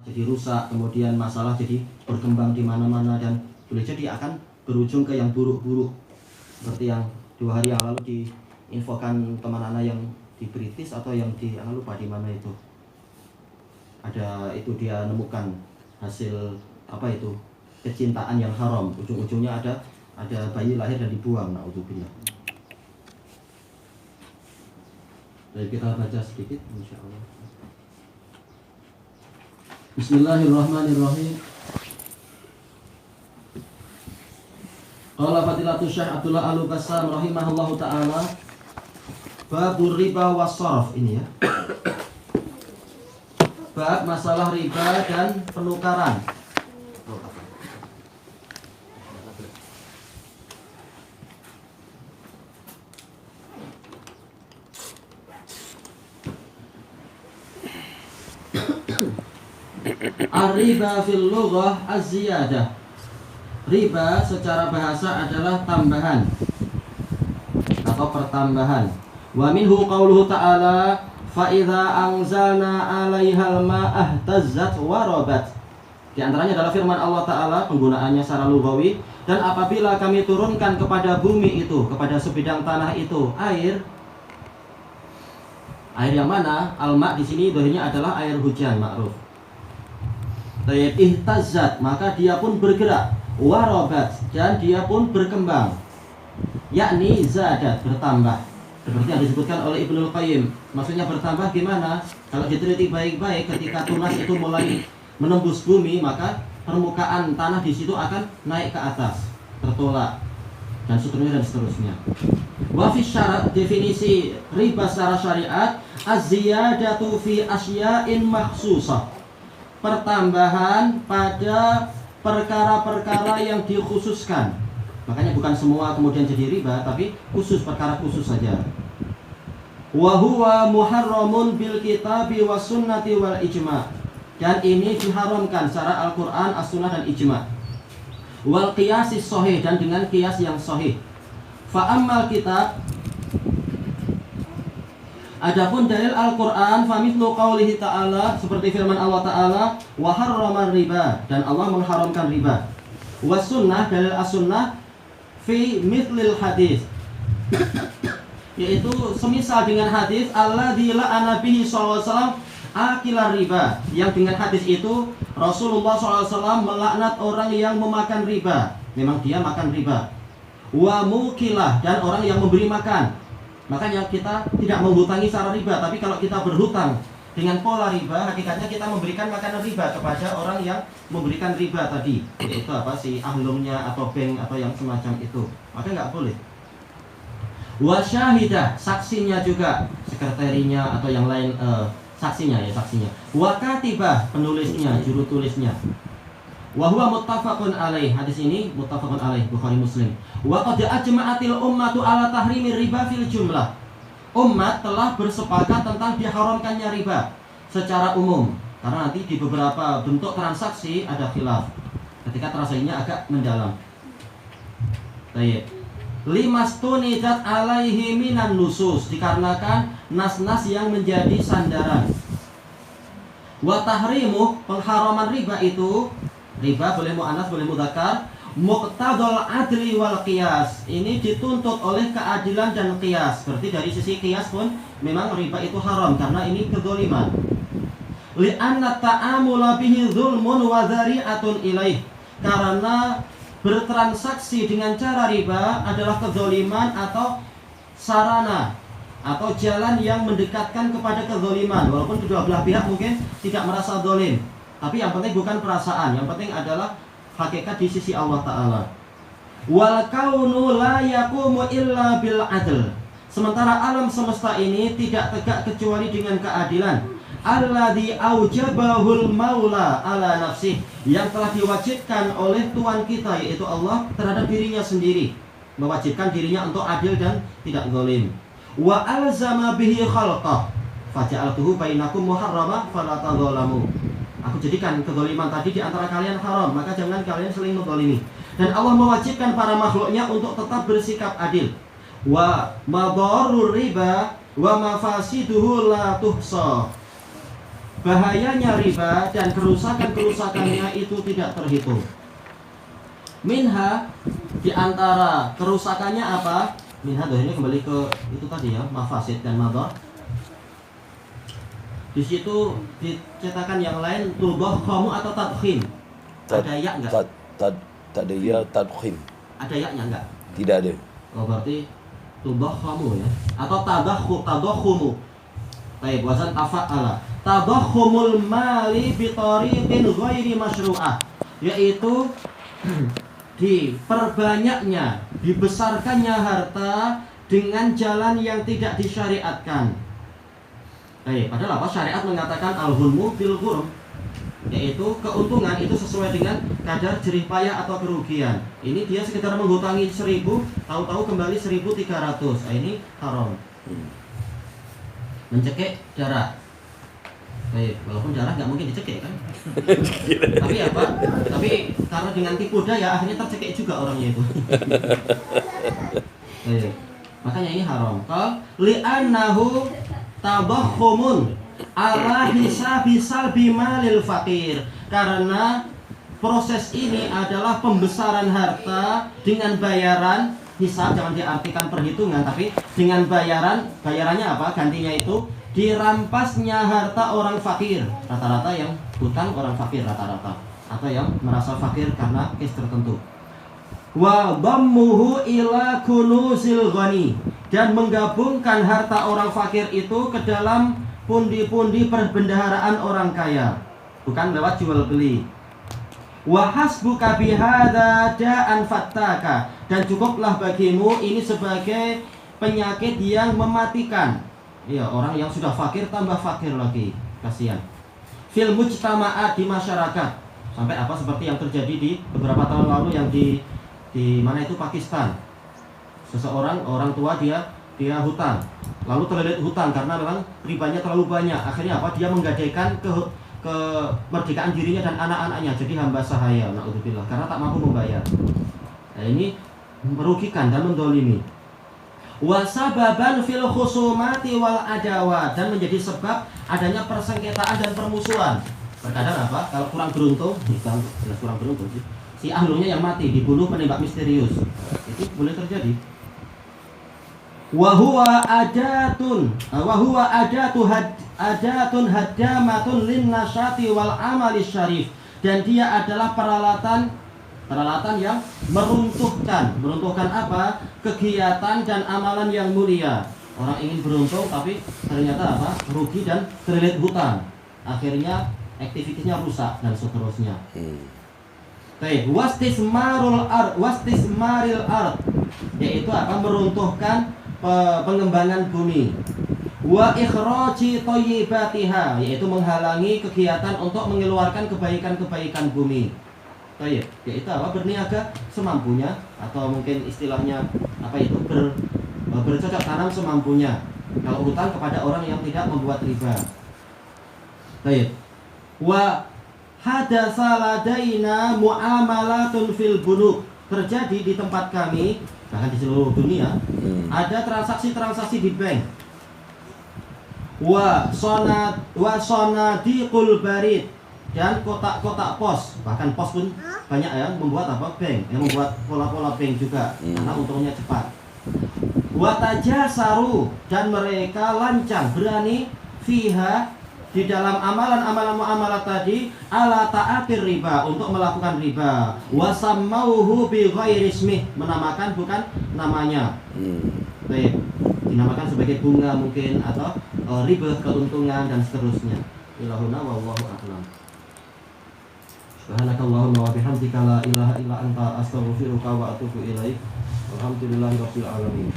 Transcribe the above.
jadi rusak, kemudian masalah jadi berkembang di mana-mana, dan boleh jadi akan berujung ke yang buruk-buruk. Seperti yang 2 hari yang lalu diinfokan teman anak yang di British atau yang di lupa di mana itu. Ada itu dia nemukan hasil apa itu? Kecintaan yang haram. Ujung-ujungnya ada bayi lahir dan dibuang, naudzubillah. Jadi kita baca sedikit insyaallah. Bismillahirrahmanirrahim. Qala Fadilatul Syekh Abdullah Al-Bassam rahimahullahu taala, babur riba was sarf, ini ya. Bab masalah riba dan penukaran. Ar-riba fil lughah az-ziyadah. Riba secara bahasa adalah tambahan atau pertambahan. Wa minhu qauluhu ta'ala fa idza anzalna 'alaihal ma'ah tazzat wa rabat. Di antaranya adalah firman Allah Ta'ala, penggunaannya secara lughawi, dan apabila kami turunkan kepada bumi itu, kepada sebidang tanah itu, air yang mana? Al-ma' di sini dohirnya adalah air hujan, ma'ruf. Tayyib ihtazzat, maka dia pun bergerak, warabat, dan dia pun berkembang, yakni zadat, bertambah. Seperti yang disebutkan oleh Ibnul Qayyim. Maksudnya bertambah gimana? Kalau diteliti baik-baik, ketika tunas itu mulai menembus bumi, maka permukaan tanah di situ akan naik ke atas, tertolak, dan seterusnya. Wa fi syarat, definisi riba secara syariat, az-ziyadatu fi asya'in makhsusah, pertambahan pada perkara-perkara yang dikhususkan. Makanya bukan semua kemudian jadi riba, tapi khusus, perkara khusus saja. Wa huwa muharramun bil kitabi was sunnati wal ijma'. Dan ini diharamkan secara Al-Qur'an, As-Sunnah dan ijma'. Wal qiyasis sahih, dan dengan qiyas yang sahih. Fa ammal kitab, adapun dalil Al-Qur'an, fa mithlu qaulihi ta'ala, seperti firman Allah Ta'ala, wa harrama riba, dan Allah mengharamkan riba. Was sunnah, dalil as-sunnah, fi mithlil hadis, yaitu semisal dengan hadis alladzi la'ana bihi sallallahu alaihi wasallam akilar riba, yang dengan hadis itu Rasulullah SAW melaknat orang yang memakan riba. Memang dia makan riba. Wa mukilah, dan orang yang memberi makan. Makanya kita tidak menghutangi secara riba, tapi kalau kita berhutang dengan pola riba, hakikatnya kita memberikan makanan riba kepada orang yang memberikan riba tadi, yaitu apa, si ahlumnya atau bank atau yang semacam itu. Maka nggak boleh. Wa syahidah, saksinya juga, sekretarinya atau yang lain, saksinya. Wa katibah, penulisnya, juru tulisnya. Wa huwa muttafaqun alaih, hadis ini muttafaqun alaih, Bukhari Muslim. Wa qad ajma'atil ummatu ala tahrimi riba fil jumlah. Umat telah bersepakat tentang diharamkannya riba secara umum, karena nanti di beberapa bentuk transaksi ada khilaf ketika transaksinya agak mendalam. Baik. Limastunidat alaihi minan nusus, dikarenakan nas-nas yang menjadi sandaran. Wa tahrimu, pengharaman riba itu, riba boleh mu'anats boleh mudzakkar, muqtadal adli wal qiyas, ini dituntut oleh keadilan dan qiyas. Berarti dari sisi qiyas pun memang riba itu haram, karena ini kedzaliman. Li'anna ta'amula bihi dzulmun wa dzari'atun ilaih, karena bertransaksi dengan cara riba adalah kedzaliman atau sarana atau jalan yang mendekatkan kepada kedzaliman. Walaupun kedua belah pihak mungkin tidak merasa zalim, tapi yang penting bukan perasaan, yang penting adalah hakikat di sisi Allah Ta'ala. Wal kaunu la yaqumu illa bil adl, sementara alam semesta ini tidak tegak kecuali dengan keadilan. Alladzi aujabahul maula ala nafsih, yang telah diwajibkan oleh Tuhan kita yaitu Allah terhadap dirinya sendiri, mewajibkan dirinya untuk adil dan tidak zalim. Wa alzama bihi khalqah faja'altuhu bainakum muharrama fala tadzalamu, aku jadikan kezaliman tadi di antara kalian haram, maka jangan kalian saling menzalimi. Dan Allah mewajibkan para makhluknya untuk tetap bersikap adil. Wa madharur riba wa mafasiduhu la tuhsa, bahayanya riba dan kerusakan-kerusakannya itu tidak terhitung. Minha, di antara kerusakannya apa? Minha ini kembali ke itu tadi ya, mafasid dan madhar. Di situ dicetakan yang lain tudakhamu atau tadkhim. Ada ya enggak? Tak ada ya, tadkhim. Ada ya-nya enggak? Tidak ada. Oh, berarti tudakhamu ya, atau tadakhumu. Baik, wazan tafa'ala. Tadakhumul mali bi tariqin ghairi masyru'ah, yaitu diperbanyaknya, dibesarkannya harta dengan jalan yang tidak disyariatkan. Baik, padahal apa? Syariat mengatakan al-ghunmu bil ghurm, yaitu keuntungan itu sesuai dengan kadar jerih payah atau kerugian. Ini dia sekitar menghutangi 1.000, tahu-tahu kembali 1.300. Nah, ini haram. Mencekik darah. Baik, walaupun darah nggak mungkin dicekik kan. Tapi apa? Tapi karena dengan tipu daya akhirnya tercekik juga orangnya itu. Baik. Makanya ini haram. Qal li'annahu tabakhumun ala hisabi salbi malil fakir. Karena proses ini adalah pembesaran harta dengan bayaran hisab, jangan diartikan perhitungan, tapi dengan bayarannya apa? Gantinya itu dirampasnya harta orang fakir. Rata-rata yang hutang orang fakir rata-rata, atau yang merasa fakir karena kes tertentu. Wa dhammuhu ila kunuzil ghani, dan menggabungkan harta orang fakir itu ke dalam pundi-pundi perbendaharaan orang kaya, bukan lewat jual beli. Wa hasbuka bihadza da'an fattaka, dan cukuplah bagimu ini sebagai penyakit yang mematikan. Iya, orang yang sudah fakir tambah fakir lagi, kasihan. Fil mujtama'at, di masyarakat. Sampai apa seperti yang terjadi di beberapa tahun lalu yang di mana itu Pakistan. Seseorang, orang tua dia hutang, lalu terlilit hutang karena memang ribanya terlalu banyak. Akhirnya apa? Dia menggadaikan kemerdekaan dirinya dan anak-anaknya jadi hamba sahaya, naudzubillah, karena tak mampu membayar. Nah, ini merugikan dan mendolimi. Wasababan fil khusumati wal adawa, dan menjadi sebab adanya persengketaan dan permusuhan. Terkadang apa? Kalau kurang beruntung, bukan jelas kurang beruntung sih, si ahlunya yang mati dibunuh penembak misterius, itu boleh terjadi. Wahuwa adatun hadamatun lin nasyati wal amali syarif, dan dia adalah peralatan yang meruntuhkan apa? Kegiatan dan amalan yang mulia. Orang ingin beruntung tapi ternyata apa? Rugi dan terlilit hutang. Akhirnya aktivitasnya rusak dan seterusnya. Baik, wastismaril ard, yaitu apa? Meruntuhkan pengembangan bumi. Wa ikhraji thayyibatiha, yaitu menghalangi kegiatan untuk mengeluarkan kebaikan-kebaikan bumi. Baik, yaitu apa? Berniaga semampunya, atau mungkin istilahnya apa itu? Bercocok tanam semampunya. Kalau hutang kepada orang yang tidak membuat riba. Baik. Wa hadatsa ladaina muamalatun fil bunuk, terjadi di tempat kami, bahkan di seluruh dunia, ada transaksi-transaksi di bank. Wa sonadiqul barid, dan kotak-kotak pos, bahkan pos pun banyak ya membuat apa? Bank, yang membuat pola-pola bank juga, karena untungnya cepat. Wa tajasaru, dan mereka lancang, berani fiha, di dalam amalan-amalan muamalah tadi, ala ta'atir riba, untuk melakukan riba. Wasammauhu bi ghairi ismih, menamakan bukan namanya. Baik, dinamakan sebagai bunga mungkin, atau riba keuntungan dan seterusnya. Ilahuna wallahu a'lam. Subhanakallahumma wa bihamdika la ilaha illa anta astaghfiruka wa atubu ilaik. Alhamdulillahirabbil alamin.